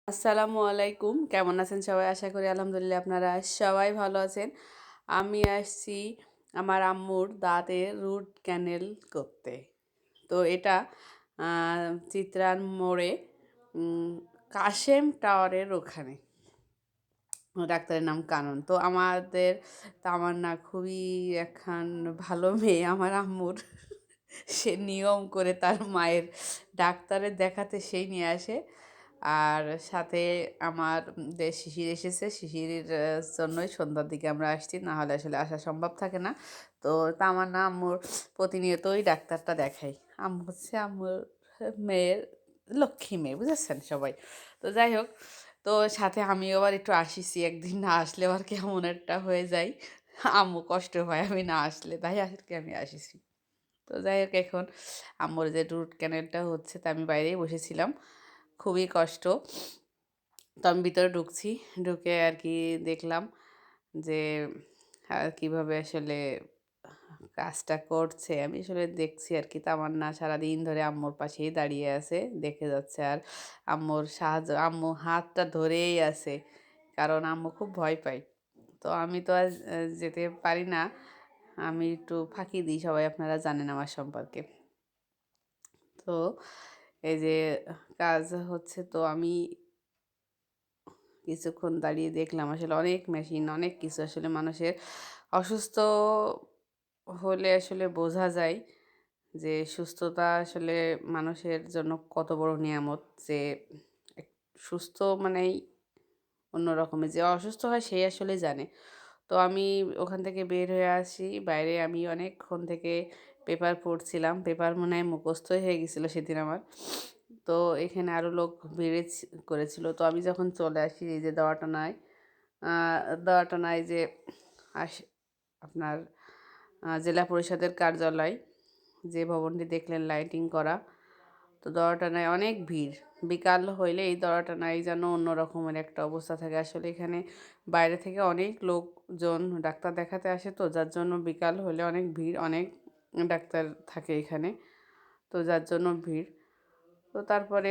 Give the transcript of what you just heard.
আসসালামু আলাইকুম, কেমন আছেন সবাই? আশা করি আলহামদুলিল্লাহ আপনারা সবাই ভালো আছেন। আমি আসছি আমার আম্মুর দাঁতের রুট ক্যানেল করতে। তো এটা চিত্রান মোড়ে কাশেম টাওয়ারের ওখানে। ডাক্তারের নাম কানন। তো আমাদের তামান্না খুবই একখান ভালো মেয়ে আমার আম্মুর। সে নিয়ম করে তার মায়ের ডাক্তারের দেখাতে সেই নিয়ে আসে। আর সাথে আমার যে শিশির এসেছে, শিশিরের জন্যই সন্ধ্যার দিকে আমরা আসছি, না হলে আসলে আসা সম্ভব থাকে না। তো তামান্না আম্মুর প্রতিনিয়তই ডাক্তারটা দেখাই। আম্মু হচ্ছে আম্মুর মেয়ের লক্ষ্মী মেয়ে, বুঝেছেন সবাই। তো যাই হোক, তো সাথে আমিও আবার একটু আসিছি, একদিন না আসলে আবার কেমন একটা হয়ে যায়, আম্মু কষ্ট পায় আমি না আসলে, তাই আজকে আমি আসিছি। তো যাই হোক, এখন আম্মুর যে রুট ক্যানেলটা হচ্ছে তা আমি বাইরেই বসেছিলাম, খুবই কষ্ট। তো আমি ভিতরে ঢুকছি, ঢুকে আর কি দেখলাম যে কীভাবে আসলে কাজটা করছে। আমি আসলে দেখছি আর কি, তামান্না সারাদিন ধরে আম্মুর পাশেই দাঁড়িয়ে আছে, দেখে যাচ্ছে। আর আম্মুর সাহায্য, আম্মু হাতটা ধরেই আছে, কারণ আম্মু খুব ভয় পায়। তো আমি তো আর যেতে পারি না, আমি একটু ফাঁকি দিই, সবাই আপনারা জানেন আমার সম্পর্কে। তো এই যে কাজ হচ্ছে, তো আমি কিছুক্ষণ দাঁড়িয়ে দেখলাম। আসলে অনেক মেশিন, অনেক কিছু, আসলে মানুষের অসুস্থ হলে আসলে বোঝা যায় যে সুস্থতা আসলে মানুষের জন্য কত বড় নিয়ামত। যে সুস্থ মানেই অন্য রকমের, যে অসুস্থ হয় সেই আসলে জানে। তো আমি ওখান থেকে বের হয়ে আসি, বাইরে আমি অনেকক্ষণ থেকে পেপার পড়ছিলাম। পেপার মনে হয় মুখস্থই হয়ে গেছিলো সেদিন আমার। তো এখানে আরও লোক ভিড় করেছিল। তো আমি যখন চলে আসি এই যে দেওয়াটানায় যে আপনার জেলা পরিষদের কার্যালয়, যে ভবনটি দেখলেন লাইটিং করা, তো দড়াটানায় অনেক ভিড়। বিকাল হইলে এই দড়াটানায় যেন অন্য রকমের একটা অবস্থা থাকে। আসলে এখানে বাইরে থেকে অনেক লোকজন ডাক্তার দেখাতে আসে, তো যার জন্য বিকাল হলে অনেক ভিড়, অনেক ডাক্তার থাকে এখানে, তো যার জন্য ভিড়। তো তারপরে